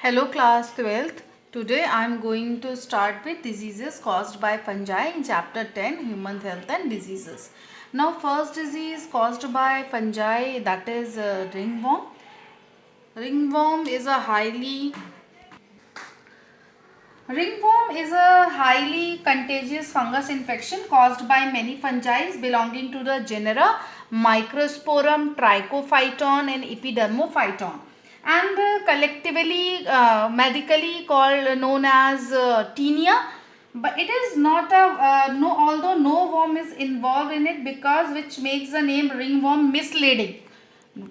Hello class 12th. Today I am going to start with diseases caused by fungi in chapter 10 human health and diseases. Now first disease caused by fungi, that is ringworm. Ringworm is a highly Ringworm is a highly contagious fungus infection caused by many fungi belonging to the genera Microsporum, Trichophyton and Epidermophyton, and collectively medically called known as tinea. But it is not a no, although no worm is involved in it, because which makes the name ringworm misleading.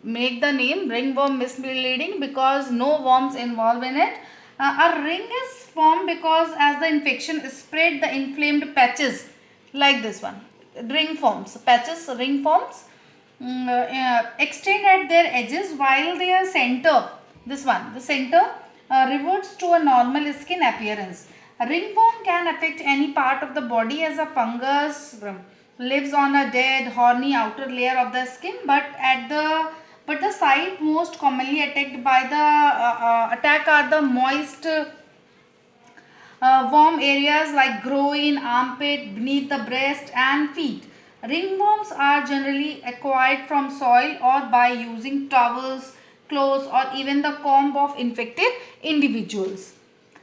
Make the name ringworm misleading because no worms involved in it. A ring is formed because as the infection is spread, the inflamed patches like this one, ring forms, patches, ring forms, extend at their edges while their center, this one, the center reverts to a normal skin appearance. A ringworm can affect any part of the body as a fungus lives on a dead, horny outer layer of the skin, but the site most commonly attacked by the attack are the moist warm areas like groin, armpit, beneath the breast and feet. Ringworms are generally acquired from soil or by using towels, clothes or even the comb of infected individuals.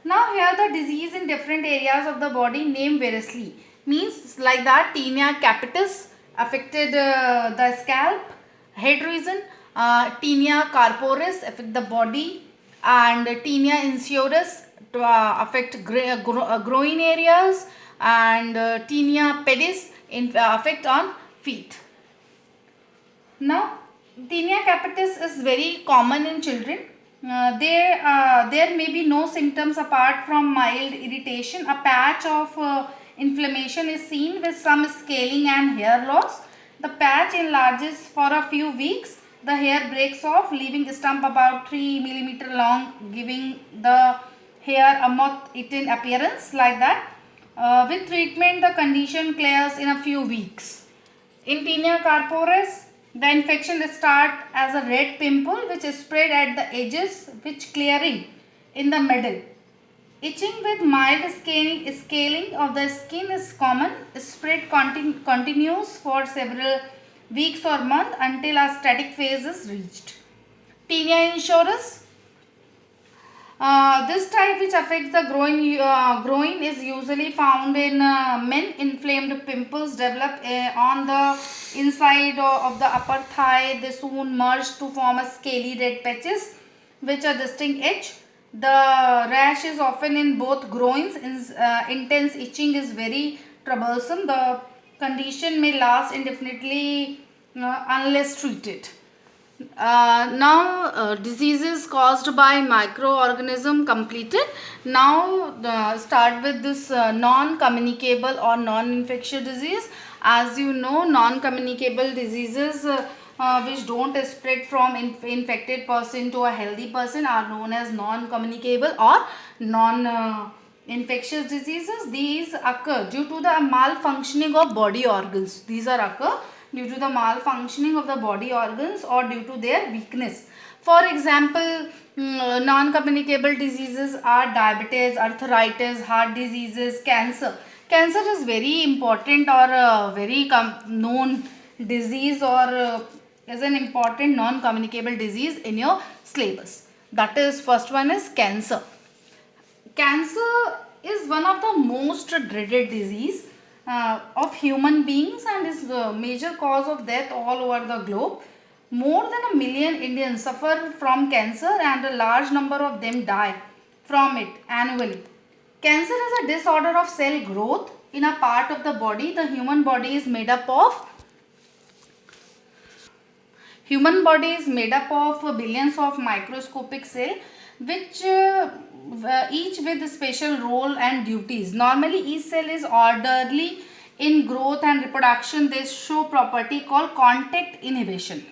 Now here the disease in different areas of the body named variously, means like that tinea capitis affected the scalp, head region, tinea corporis affect the body, and tinea insurus to affect groin areas, and tinea pedis affect on feet. Now, tinea capitis is very common in children. There may be no symptoms apart from mild irritation. A patch of inflammation is seen with some scaling and hair loss. The patch enlarges for a few weeks. The hair breaks off, leaving a stump about 3 millimeter long, giving the hair a moth-eaten appearance like that. With treatment, the condition clears in a few weeks. In tinea corporis, the infection starts as a red pimple which is spread at the edges, which clearing in the middle. Itching with mild scaling of the skin is common. Spread continues for several weeks or months until a static phase is reached. Tinea insurus, this type, which affects the groin, is usually found in men. Inflamed pimples develop on the inside of the upper thigh. They soon merge to form a scaly red patches which are distinct edge. The rash is often in both groins. Intense itching is very troublesome. The condition may last indefinitely unless treated. Now diseases caused by microorganism completed. Now start with this non-communicable or non-infectious disease. As you know, non-communicable diseases which don't spread from infected person to a healthy person are known as non-communicable or non-infectious diseases. These occur due to the malfunctioning of body organs. These are occur due to the malfunctioning of the body organs or due to their weakness. For example, non-communicable diseases are diabetes, arthritis, heart diseases, cancer. Cancer is very important or very known disease, or is an important non-communicable disease in your syllabus. That is, first one is cancer. Cancer is one of the most dreaded disease of human beings and is the major cause of death all over the globe. More than a million Indians suffer from cancer and a large number of them die from it annually. Cancer is a disorder of cell growth in a part of the body. The human body is made up of billions of microscopic cells, which each with a special role and duties. Normally each cell is orderly in growth and reproduction. They show property called contact inhibition,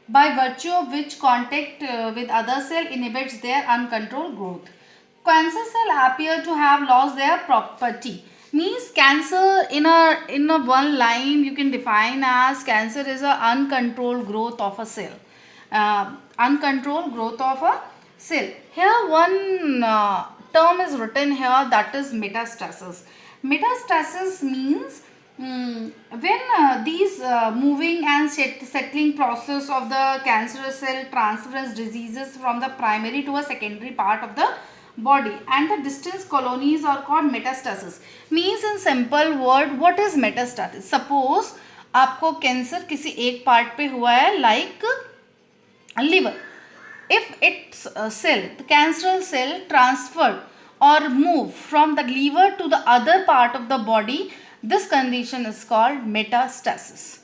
by virtue of which contact with other cell inhibits their uncontrolled growth. Cancer cell appear to have lost their property. Means cancer, in a one line you can define as cancer is a uncontrolled growth of a cell. Uncontrolled growth of a cell. Here one term is written here, that is metastasis. Metastasis means when these moving and settling process of the cancerous cell transfers diseases from the primary to a secondary part of the body, and the distant colonies are called metastasis. Means in simple word, what is metastasis? Suppose आपको cancer किसी एक part पे हुआ है, like liver. If its cell, the cancerous cell, transferred or move from the liver to the other part of the body, this condition is called metastasis.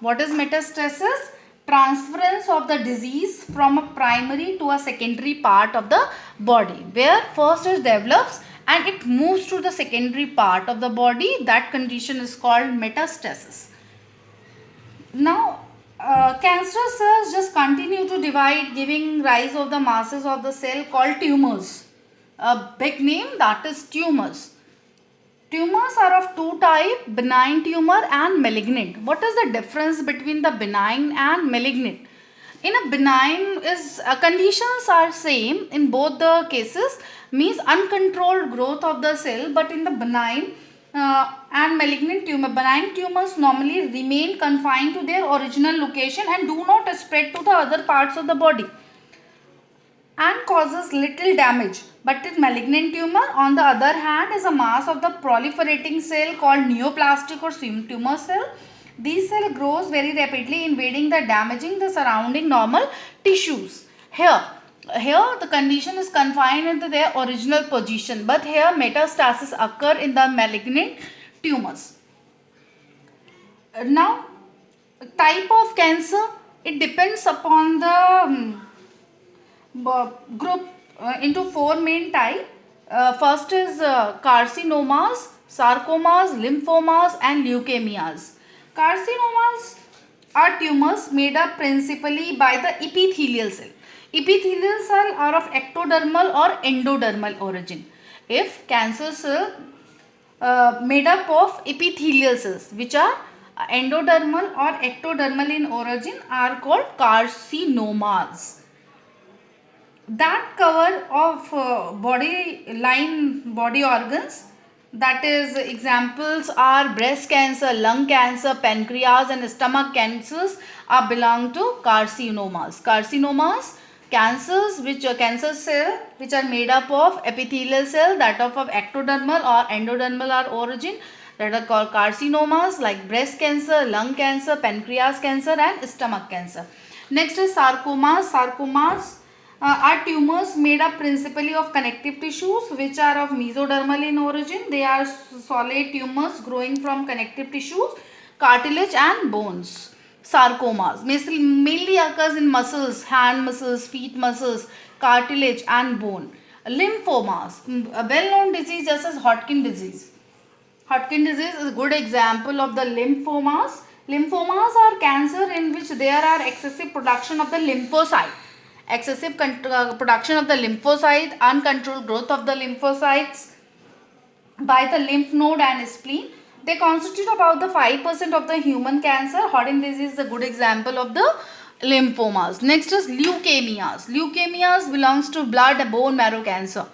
What is metastasis? Transference of the disease from a primary to a secondary part of the body, where first it develops and it moves to the secondary part of the body. That condition is called metastasis. Now, cancerous cells just continue to divide, giving rise of the masses of the cell called tumors. A big name, that is tumors. Tumors are of two types, benign tumor and malignant. What is the difference between the benign and malignant? In a benign conditions are same in both the cases, means uncontrolled growth of the cell, but in the benign and malignant tumor, benign tumors normally remain confined to their original location and do not spread to the other parts of the body and causes little damage. But in malignant tumor, on the other hand, is a mass of the proliferating cell called neoplastic or tumor cell. This cell grows very rapidly, invading the damaging the surrounding normal tissues. Here the condition is confined into their original position, but here metastasis occur in the malignant tumors. Now, type of cancer, it depends upon the group into four main type. First is carcinomas, sarcomas, lymphomas and leukemias. Carcinomas are tumors made up principally by the epithelial cell. Epithelial cells are of ectodermal or endodermal origin. If cancer cell made up of epithelial cells which are endodermal or ectodermal in origin are called carcinomas. That cover of body organs, that is examples are breast cancer, lung cancer, pancreas and stomach cancers are belong to carcinomas. Carcinomas, cancers which are cancer cell which are made up of epithelial cell that of ectodermal or endodermal are origin, that are called carcinomas, like breast cancer, lung cancer, pancreas cancer and stomach cancer. Next is sarcomas. Sarcomas are tumors made up principally of connective tissues which are of mesodermal in origin. They are solid tumors growing from connective tissues, cartilage and bones. Sarcomas mainly occurs in muscles, hand muscles, feet muscles, cartilage and bone. Lymphomas, a well-known disease just as Hodgkin disease. Hodgkin disease is a good example of the lymphomas. Lymphomas are cancer in which there are excessive production of the lymphocyte. Excessive production of the lymphocyte, uncontrolled growth of the lymphocytes by the lymph node and spleen. They constitute about the 5% of the human cancer. Hodgkin disease is a good example of the lymphomas. Next is leukemias. Leukemias belongs to blood bone marrow cancer.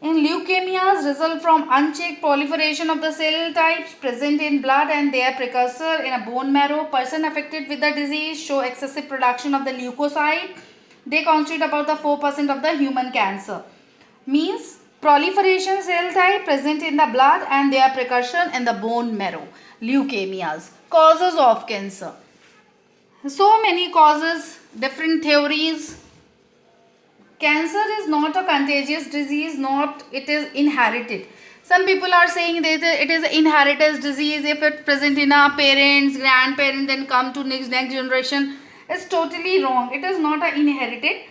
In leukemias result from unchecked proliferation of the cell types present in blood and their precursor in a bone marrow. Person affected with the disease show excessive production of the leukocyte. They constitute about the 4% of the human cancer. Means proliferation cell type present in the blood and their precursor in the bone marrow. Leukemias. Causes of cancer. So many causes, different theories. Cancer is not a contagious disease, not it is inherited. Some people are saying that it is an inheritance disease. If it present in our parents, grandparents, then come to next generation. It's totally wrong. It is not an inherited.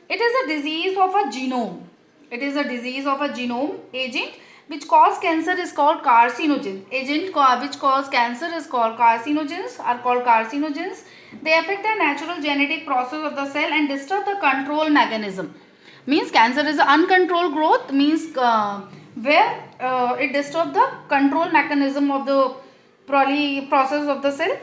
It is a disease of a genome. It is a disease of a genome. Agent which cause cancer is called carcinogen. Agent which cause cancer is called carcinogens, are called carcinogens. They affect the natural genetic process of the cell and disturb the control mechanism. Means cancer is uncontrolled growth, means where it disturbs the control mechanism of the process of the cell.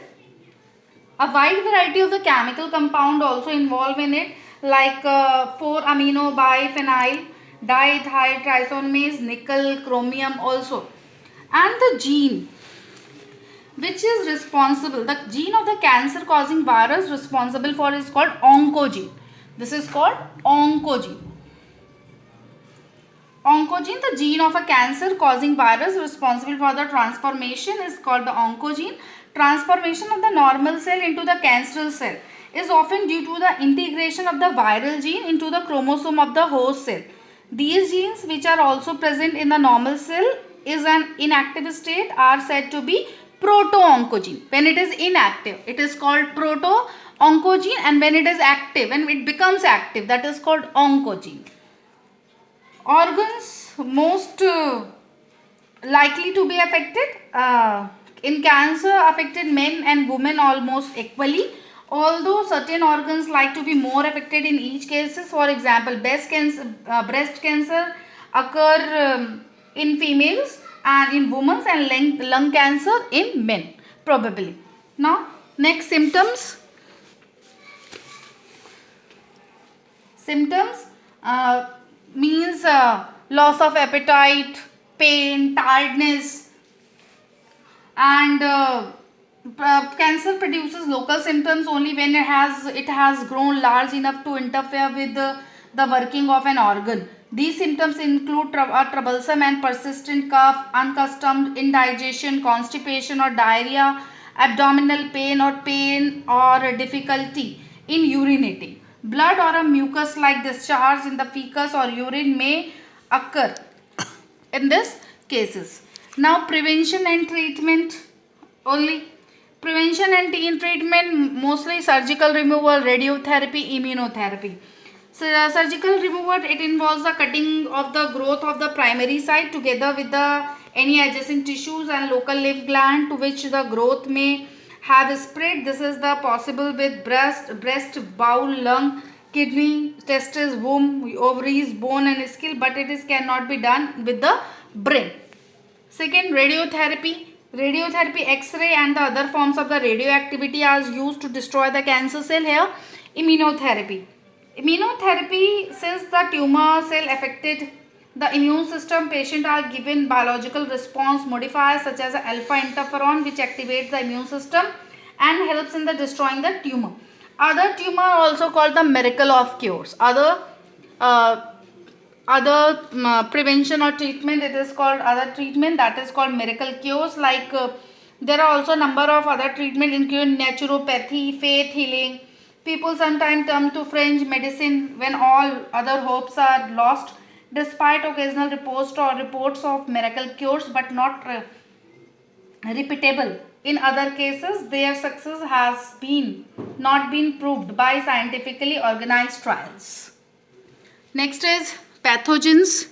A wide variety of the chemical compound also involved in it. like 4-amino biphenyl diethyl trisomies, nickel, chromium also. And the gene which is responsible, the gene of the cancer causing virus responsible for is called oncogene. This is called oncogene. Oncogene, the gene of a cancer causing virus responsible for the transformation, is called the oncogene. Transformation of the normal cell into the cancerous cell is often due to the integration of the viral gene into the chromosome of the host cell. These genes, which are also present in the normal cell is an inactive state, are said to be proto-oncogene. When it is inactive, it is called proto-oncogene, and when it is active, when it becomes active, that is called oncogene. Organs most likely to be affected in cancer affected men and women almost equally, although certain organs like to be more affected in each cases. For example, breast cancer occur in females and in women, and lung cancer in men probably. Now next, symptoms. Symptoms means loss of appetite, pain, tiredness, and cancer produces local symptoms only when it has grown large enough to interfere with the working of an organ. These symptoms include a troublesome and persistent cough, unaccustomed indigestion, constipation or diarrhea, abdominal pain or difficulty in urinating. Blood or a mucus-like discharge in the feces or urine may occur in these cases. Now prevention and treatment only. Prevention and treatment mostly surgical removal, radiotherapy, immunotherapy. So surgical removal, it involves the cutting of the growth of the primary site together with the any adjacent tissues and local lymph gland to which the growth may have spread. This is the possible with breast, bowel, lung, kidney, testes, womb, ovaries, bone and skull, but it is cannot be done with the brain. Second, radiotherapy. Radiotherapy, X-ray and the other forms of the radioactivity are used to destroy the cancer cell. Here, immunotherapy. Immunotherapy, since the tumor cell affected the immune system, patient are given biological response modifiers such as alpha interferon, which activates the immune system and helps in the destroying the tumor. Other tumor also called the miracle of cures. Other prevention or treatment, it is called other treatment, that is called miracle cures. Like there are also number of other treatment including naturopathy, faith healing. People sometimes turn to French medicine when all other hopes are lost, despite occasional reports of miracle cures, but not repeatable. In other cases, their success has not been proved by scientifically organized trials. Next is pathogens.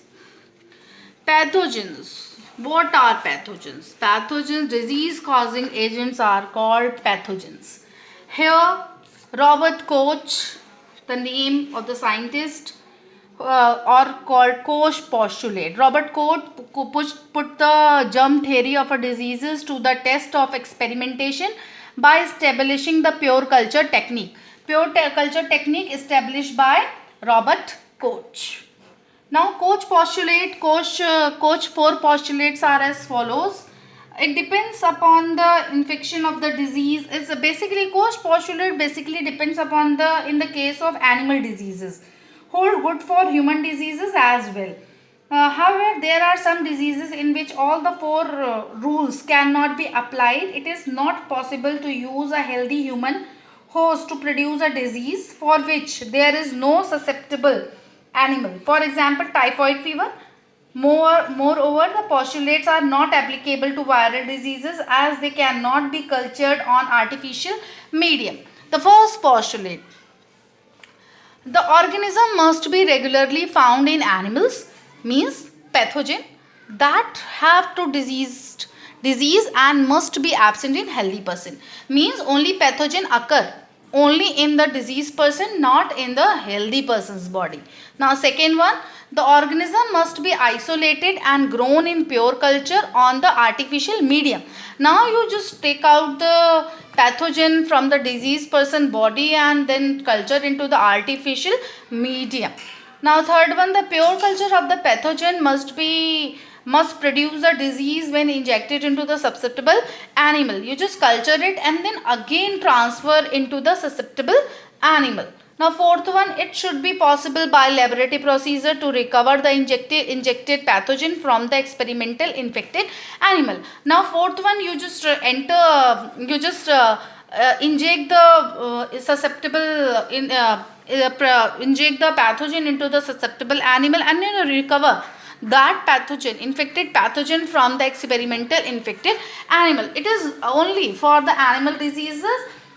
Pathogens. What are pathogens? Pathogens, disease causing agents are called pathogens. Here, Robert Koch, the name of the scientist, or called Koch postulate. Robert Koch put the germ theory of a diseases to the test of experimentation by establishing the pure culture technique. Pure culture technique established by Robert Koch. Now Koch postulate, Koch 4 postulates are as follows. It depends upon the infection of the disease. It's basically Koch postulate basically depends upon in the case of animal diseases. Hold good for human diseases as well. However, there are some diseases in which all the four rules cannot be applied. It is not possible to use a healthy human host to produce a disease for which there is no susceptible animal. For example, typhoid fever. Moreover, the postulates are not applicable to viral diseases as they cannot be cultured on artificial medium. The first postulate. The organism must be regularly found in animals, means pathogen that have to disease and must be absent in healthy person, means only pathogen occur only in the diseased person, not in the healthy person's body. Now second one, the organism must be isolated and grown in pure culture on the artificial medium. Now you just take out the pathogen from the diseased person body and then culture into the artificial medium. Now third one, the pure culture of the pathogen must produce the disease when injected into the susceptible animal. You just culture it and then again transfer into the susceptible animal. Now fourth one, it should be possible by laboratory procedure to recover the injected pathogen from the experimental infected animal. Now fourth one, you just inject the inject the pathogen into the susceptible animal and then recover that pathogen, infected pathogen from the experimental infected animal. It is only for the animal diseases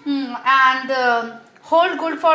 and hold good for the